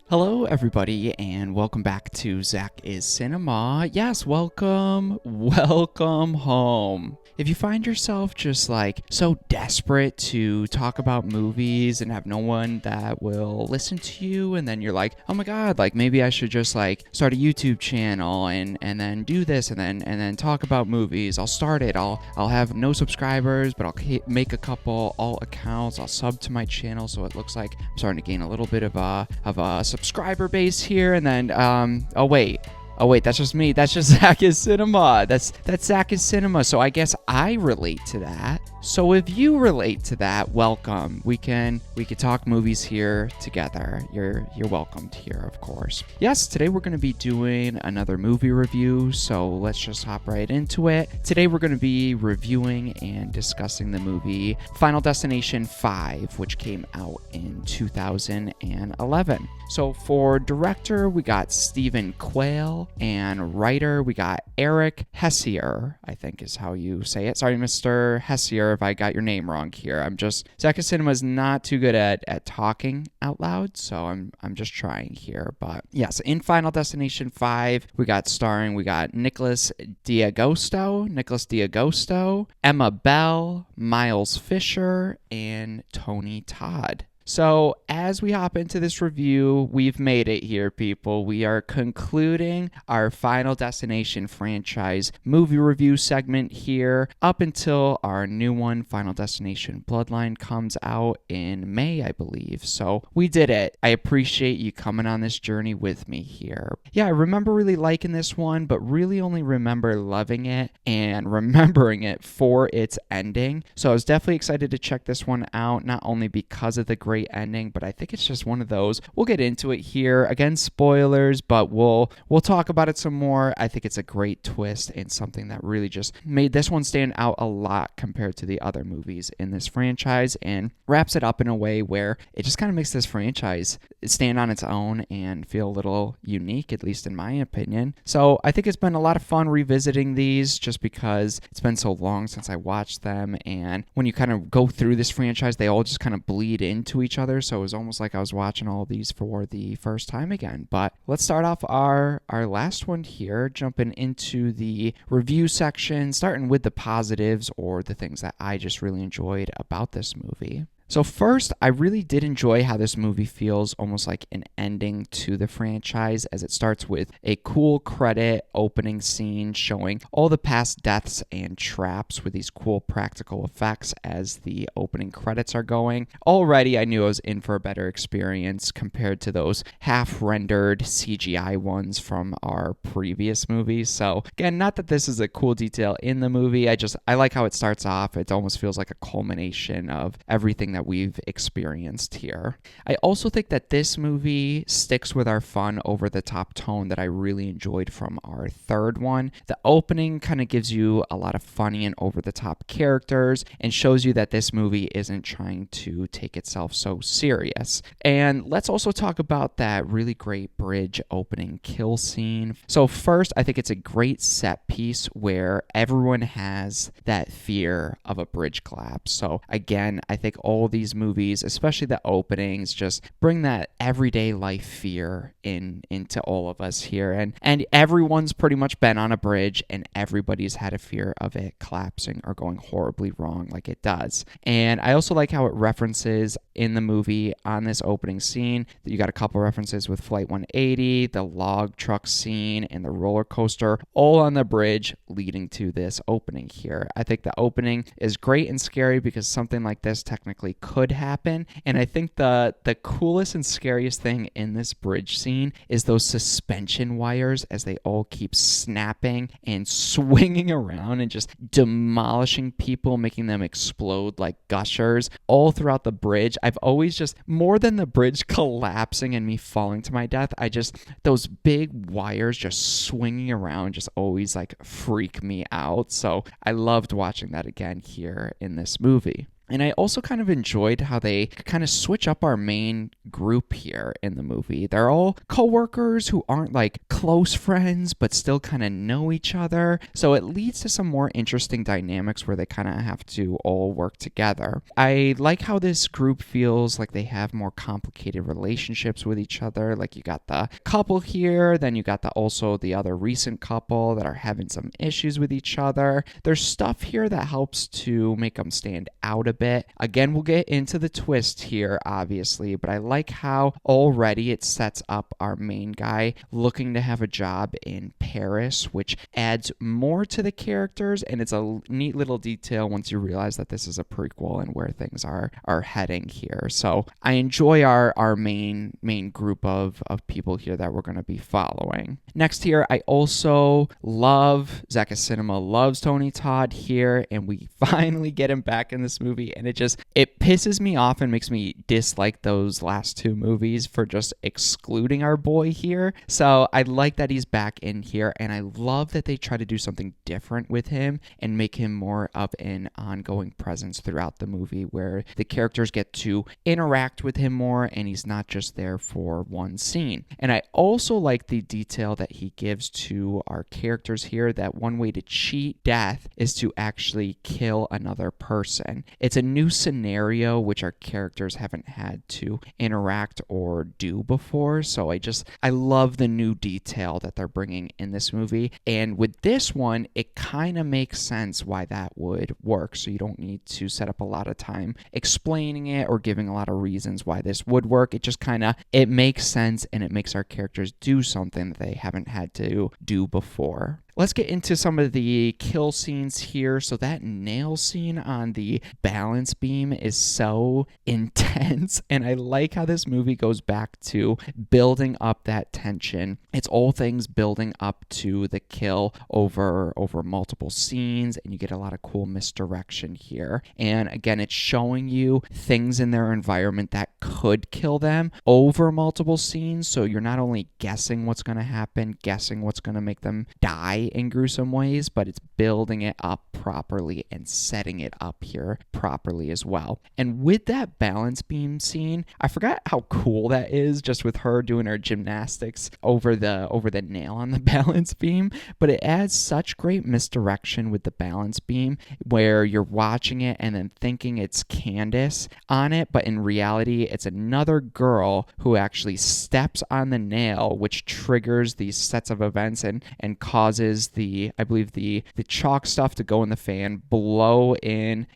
Hello, everybody, and welcome back to ZakIsCinema. Yes, welcome home. If you find yourself just so desperate to talk about movies and have no one that will listen to you, and then you're like, oh my god, maybe I should just start a YouTube channel and then do this and then talk about movies. I'll start it. I'll have no subscribers, but I'll make a couple alt accounts. I'll sub to my channel so it looks like I'm starting to gain a little bit of a subscriber base here, and then oh wait, that's just me. That's just ZakIsCinema. That's ZakIsCinema. So I guess I relate to that. So if you relate to that, welcome. We can talk movies here together. You're welcomed here, of course. Yes, today we're going to be doing another movie review, so let's just hop right into it. Today we're going to be reviewing and discussing the movie Final Destination 5, which came out in 2011. So for director, we got Stephen Quayle, and writer, we got Eric Hessier, I think is how you say it. Sorry, Mr. Hessier, if I got your name wrong here. ZakIsCinema is not too good at talking out loud, so I'm just trying here. But yes, in Final Destination 5, we got Nicholas D'Agosto, Emma Bell, Miles Fisher, and Tony Todd. So as we hop into this review, we've made it here, people. We are concluding our Final Destination franchise movie review segment here up until our new one, Final Destination Bloodline, comes out in May, I believe. So we did it. I appreciate you coming on this journey with me here. Yeah, I remember really liking this one, but really only remember loving it and remembering it for its ending. So I was definitely excited to check this one out, not only because of the great ending, but I think it's just one of those. We'll get into it here. Again, spoilers, but we'll talk about it some more. I think it's a great twist and something that really just made this one stand out a lot compared to the other movies in this franchise, and wraps it up in a way where it just kind of makes this franchise stand on its own and feel a little unique, at least in my opinion. So I think it's been a lot of fun revisiting these just because it's been so long since I watched them, and when you kind of go through this franchise, they all just kind of bleed into each other, so it was almost like I was watching all of these for the first time again. But let's start off our last one here, jumping into the review section, starting with the positives or the things that I just really enjoyed about this movie. So first, I really did enjoy how this movie feels almost like an ending to the franchise, as it starts with a cool credit opening scene showing all the past deaths and traps with these cool practical effects as the opening credits are going. Already, I knew I was in for a better experience compared to those half-rendered CGI ones from our previous movies. So again, not that this is a cool detail in the movie, I like how it starts off. It almost feels like a culmination of everything that we've experienced here. I also think that this movie sticks with our fun over-the-top tone that I really enjoyed from our third one. The opening kind of gives you a lot of funny and over-the-top characters and shows you that this movie isn't trying to take itself so serious. And let's also talk about that really great bridge opening kill scene. So first, I think it's a great set piece where everyone has that fear of a bridge collapse. So again, I think all these movies, especially the openings, just bring that everyday life fear into all of us here, and everyone's pretty much been on a bridge and everybody's had a fear of it collapsing or going horribly wrong like it does. And I also like how it references in the movie on this opening scene that you got a couple references with Flight 180, the log truck scene, and the roller coaster, all on the bridge leading to this opening here. I think the opening is great and scary because something like this technically could happen. And I think the coolest and scariest thing in this bridge scene is those suspension wires as they all keep snapping and swinging around and just demolishing people, making them explode like gushers all throughout the bridge. I've always just, more than the bridge collapsing and me falling to my death, those big wires just swinging around just always freak me out. So I loved watching that again here in this movie. And I also kind of enjoyed how they kind of switch up our main group here in the movie. They're all coworkers who aren't like close friends, but still kind of know each other. So it leads to some more interesting dynamics where they kind of have to all work together. I like how this group feels like they have more complicated relationships with each other. Like you got the couple here, then you got also the other recent couple that are having some issues with each other. There's stuff here that helps to make them stand out a bit. Again, we'll get into the twist here, obviously, but I like how already it sets up our main guy looking to have a job in Paris, which adds more to the characters, and it's a neat little detail once you realize that this is a prequel and where things are heading here. So I enjoy our main group of people here that we're going to be following. Next here, I also love ZakIsCinema loves Tony Todd here, and we finally get him back in this movie, and it pisses me off and makes me dislike those last two movies for just excluding our boy here. So I like that he's back in here, and I love that they try to do something different with him and make him more of an ongoing presence throughout the movie where the characters get to interact with him more and he's not just there for one scene. And I also like the detail that he gives to our characters here, that one way to cheat death is to actually kill another person. It's a new scenario which our characters haven't had to interact or do before. So I love the new detail that they're bringing in this movie. And with this one, it kind of makes sense why that would work. So you don't need to set up a lot of time explaining it or giving a lot of reasons why this would work. It just it makes sense, and it makes our characters do something that they haven't had to do before. Let's get into some of the kill scenes here. So that nail scene on the balance beam is so intense, and I like how this movie goes back to building up that tension. It's all things building up to the kill over multiple scenes, and you get a lot of cool misdirection here. And again, it's showing you things in their environment that could kill them over multiple scenes, so you're not only guessing what's going to happen, guessing what's going to make them die in gruesome ways, but it's building it up properly and setting it up here properly as well. And with that balance beam scene, I forgot how cool that is, just with her doing her gymnastics over the nail on the balance beam, but it adds such great misdirection with the balance beam where you're watching it and then thinking it's Candace on it, but in reality it's another girl who actually steps on the nail, which triggers these sets of events and causes I believe the chalk stuff to go in the fan, blow in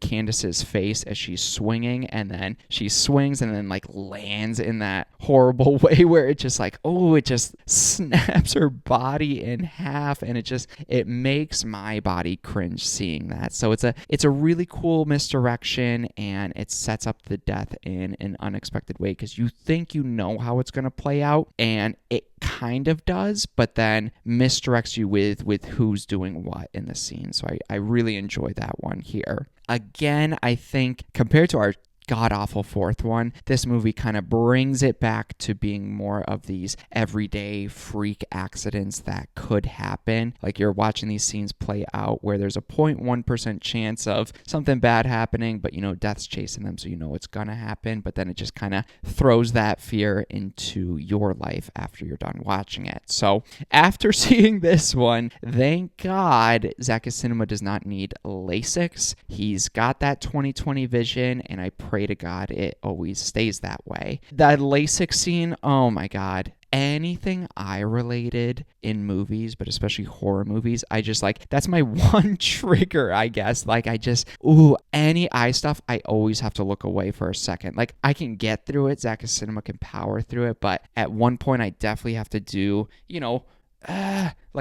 Candace's face as she's swinging, and then she swings and then like lands in that horrible way where it just it just snaps her body in half, and it makes my body cringe seeing that. So it's a really cool misdirection, and it sets up the death in an unexpected way because you think you know how it's going to play out, and it kind of does, but then misdirects you with who's doing what in the scene. So I really enjoy that one here. Again, I think compared to our god-awful fourth one, this movie kind of brings it back to being more of these everyday freak accidents that could happen. Like you're watching these scenes play out where there's a 0.1% chance of something bad happening, but death's chasing them, so it's gonna happen, but then it just kind of throws that fear into your life after you're done watching it. So after seeing this one, thank God ZakIsCinema does not need LASIK. He's got that 20/20 vision, and I pray to God it always stays that way. That LASIK scene, oh my God. Anything eye related in movies, but especially horror movies, I just that's my one trigger, I guess. Any eye stuff, I always have to look away for a second. I can get through it, ZakIsCinema can power through it, but at one point I definitely have to do,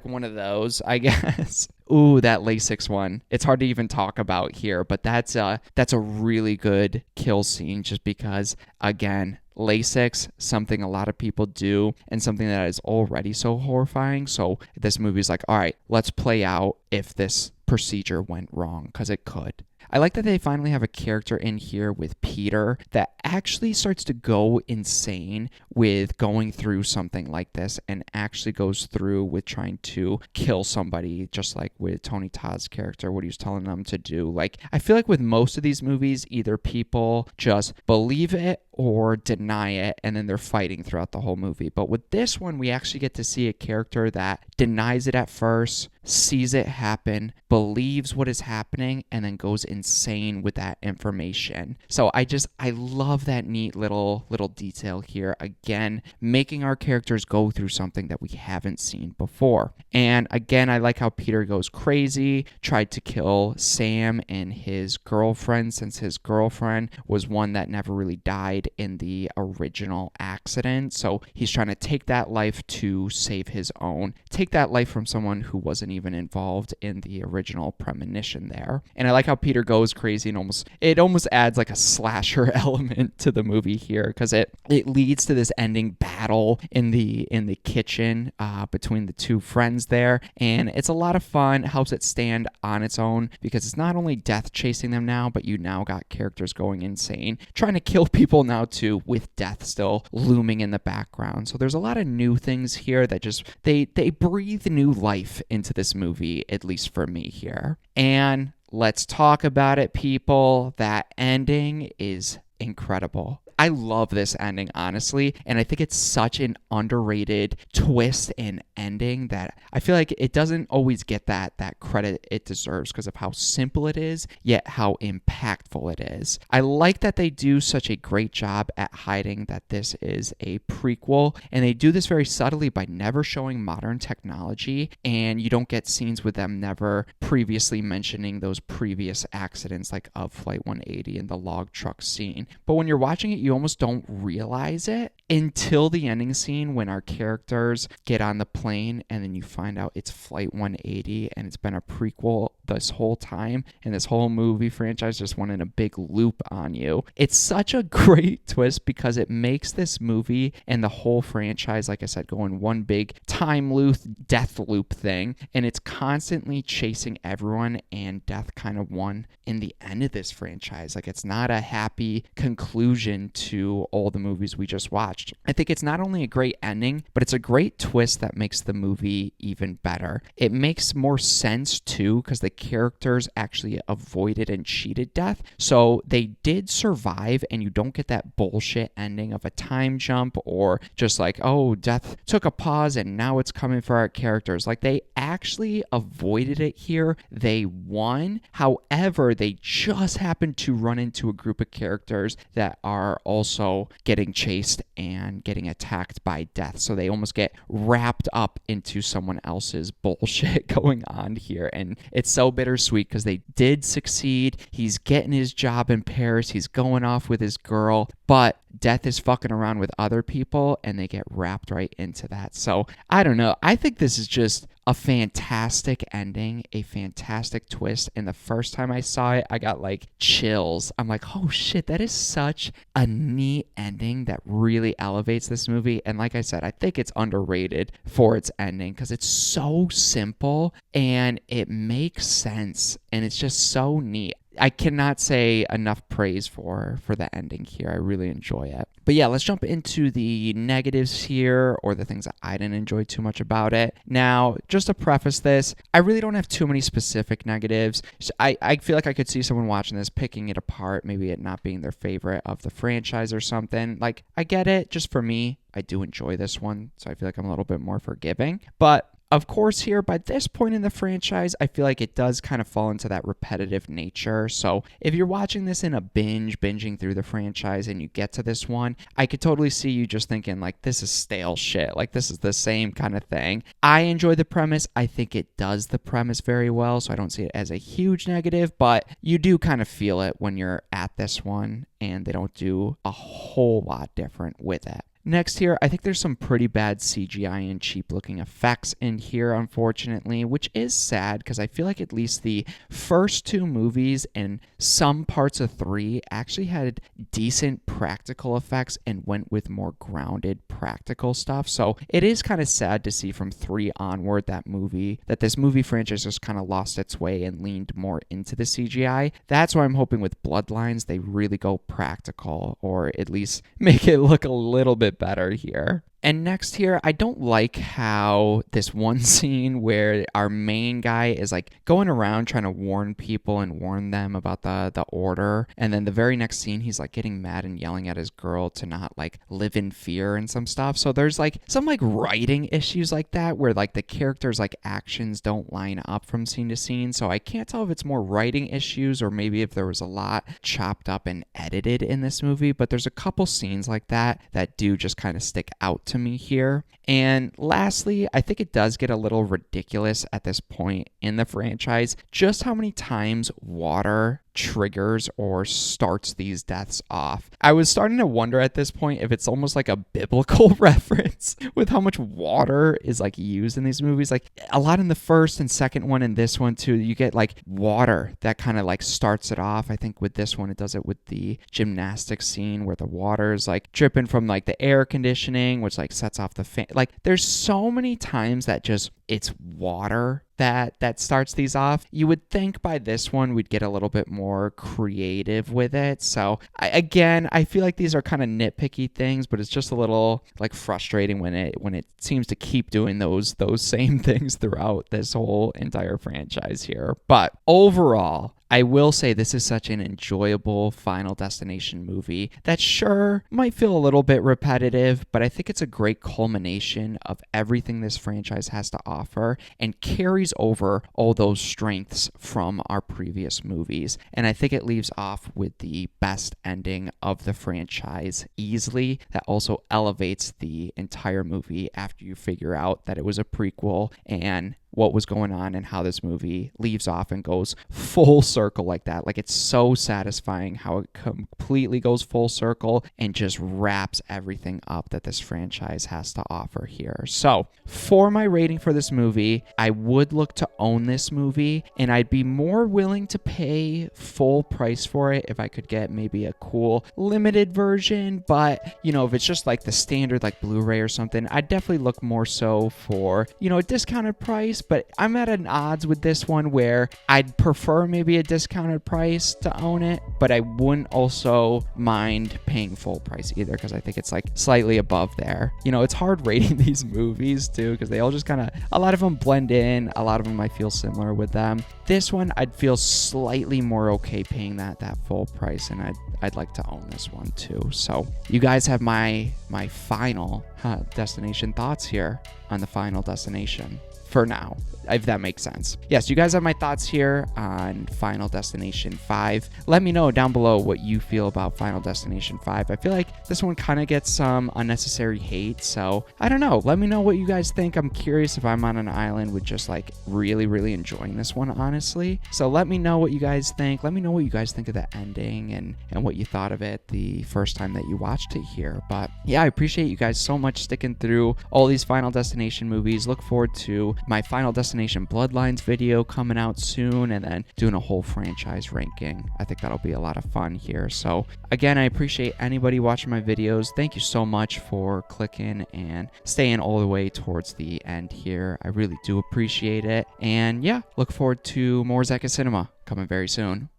one of those, I guess. Ooh, that LASIK one. It's hard to even talk about here, but that's a really good kill scene just because, again, LASIK, something a lot of people do and something that is already so horrifying. So this movie's all right, let's play out if this procedure went wrong, because it could. I like that they finally have a character in here with Peter that actually starts to go insane with going through something like this and actually goes through with trying to kill somebody, just like with Tony Todd's character, what he was telling them to do. Like, I feel like with most of these movies, either people just believe it or deny it, and then they're fighting throughout the whole movie. But with this one, we actually get to see a character that denies it at first, sees it happen, believes what is happening, and then goes insane with that information. So I love that neat little detail here. Again, making our characters go through something that we haven't seen before. And again, I like how Peter goes crazy, tried to kill Sam and his girlfriend, since his girlfriend was one that never really died in the original accident. So he's trying to take that life to save his own, take that life from someone who wasn't even involved in the original premonition there. And I like how Peter goes crazy and it almost adds like a slasher element to the movie here, because it leads to this ending battle in the kitchen between the two friends there, and it's a lot of fun. Helps it stand on its own because it's not only death chasing them now, but you now got characters going insane, trying to kill people now too, with death still looming in the background. So there's a lot of new things here that just they breathe new life into this movie, at least for me here. And let's talk about it, people. That ending is incredible. I love this ending, honestly, and I think it's such an underrated twist and ending that I feel like it doesn't always get that credit it deserves because of how simple it is, yet how impactful it is. I like that they do such a great job at hiding that this is a prequel, and they do this very subtly by never showing modern technology, and you don't get scenes with them never previously mentioning those previous accidents like of Flight 180 and the log truck scene. But when you're watching it, you almost don't realize it until the ending scene when our characters get on the plane and then you find out it's Flight 180 and it's been a prequel this whole time, and this whole movie franchise just went in a big loop on you. It's such a great twist because it makes this movie and the whole franchise, like I said, go in one big time loop, death loop thing, and it's constantly chasing everyone, and death kind of won in the end of this franchise. Like, it's not a happy conclusion to all the movies we just watched. I think it's not only a great ending, but it's a great twist that makes the movie even better. It makes more sense too because the characters actually avoided and cheated death, so they did survive, and you don't get that bullshit ending of a time jump or just like, oh, death took a pause and now it's coming for our characters. Like, they actually avoided it here. They won. However, they just happened to run into a group of characters that are also getting chased and getting attacked by death, so they almost get wrapped up into someone else's bullshit going on here, and it's so bittersweet because they did succeed. He's getting his job in Paris, he's going off with his girl, but death is fucking around with other people and they get wrapped right into that. So I don't know, I think this is just a fantastic ending, a fantastic twist, and the first time I saw it, I got like chills. I'm like, oh shit, that is such a neat ending that really elevates this movie. And like I said, I think it's underrated for its ending because it's so simple and it makes sense, and it's just so neat. I cannot say enough praise for the ending here. I really enjoy it. But yeah, let's jump into the negatives here, or the things that I didn't enjoy too much about it. Now, just to preface this, I really don't have too many specific negatives. I feel like I could see someone watching this picking it apart, maybe it not being their favorite of the franchise or something. Like, I get it. Just for me, I do enjoy this one, so I feel like I'm a little bit more forgiving. But of course, here, by this point in the franchise, I feel like it does kind of fall into that repetitive nature. So if you're watching this in a binging through the franchise and you get to this one, I could totally see you just thinking, like, this is stale shit. Like, this is the same kind of thing. I enjoy the premise. I think it does the premise very well, so I don't see it as a huge negative, but you do kind of feel it when you're at this one, and they don't do a whole lot different with it. Next here, I think there's some pretty bad CGI and cheap looking effects in here, unfortunately, which is sad because I feel like at least the first two movies and some parts of 3 actually had decent practical effects and went with more grounded practical stuff. So it is kind of sad to see from 3 onward that this movie franchise just kind of lost its way and leaned more into the CGI. That's why I'm hoping with Bloodlines they really go practical, or at least make it look a little bit better here. And next here, I don't like how this one scene where our main guy is like going around trying to warn people and warn them about the order. And then the very next scene, he's like getting mad and yelling at his girl to not like live in fear and some stuff. So there's like some like writing issues like that where like the characters' like actions don't line up from scene to scene. So I can't tell if it's more writing issues or maybe if there was a lot chopped up and edited in this movie. But there's a couple scenes like that do just kind of stick out to me here. And lastly, I think it does get a little ridiculous at this point in the franchise just how many times water triggers or starts these deaths off. I was starting to wonder at this point if it's almost like a biblical reference with how much water is like used in these movies. Like a lot in the first and second one and this one too, you get like water that kind of like starts it off. I think with this one it does it with the gymnastics scene where the water is like dripping from like the air conditioning, which like sets off the fan. Like there's so many times that just it's water that starts these off. You would think by this one we'd get a little bit more creative with it. So I feel like these are kind of nitpicky things, but it's just a little like frustrating when it seems to keep doing those same things throughout this whole entire franchise here. But overall, I will say this is such an enjoyable Final Destination movie that sure might feel a little bit repetitive, but I think it's a great culmination of everything this franchise has to offer and carries over all those strengths from our previous movies. And I think it leaves off with the best ending of the franchise easily that also elevates the entire movie after you figure out that it was a prequel and what was going on and how this movie leaves off and goes full circle like that. Like it's so satisfying how it completely goes full circle and just wraps everything up that this franchise has to offer here. So for my rating for this movie, I would look to own this movie and I'd be more willing to pay full price for it if I could get maybe a cool limited version. But if it's just like the standard like Blu-ray or something, I'd definitely look more so for a discounted price. But I'm at an odds with this one where I'd prefer maybe a discounted price to own it, but I wouldn't also mind paying full price either because I think it's like slightly above there. It's hard rating these movies too because they all just kind of, a lot of them blend in, a lot of them I feel similar with them. This one I'd feel slightly more okay paying that full price, and I'd like to own this one too. So you guys have my final destination thoughts here on the Final Destination. For now, if that makes sense. Yes, you guys have my thoughts here on Final Destination 5. Let me know down below what you feel about Final Destination 5. I feel like this one kind of gets some unnecessary hate, so I don't know. Let me know what you guys think. I'm curious if I'm on an island with just like really, really enjoying this one, honestly. So let me know what you guys think. Let me know what you guys think of the ending and what you thought of it the first time that you watched it here. But yeah, I appreciate you guys so much sticking through all these Final Destination movies. Look forward to my Final Destination Bloodlines video coming out soon and then doing a whole franchise ranking. I think that'll be a lot of fun here. So again, I appreciate anybody watching my videos. Thank you so much for clicking and staying all the way towards the end here. I really do appreciate it. And yeah, look forward to more ZakIsCinema coming very soon.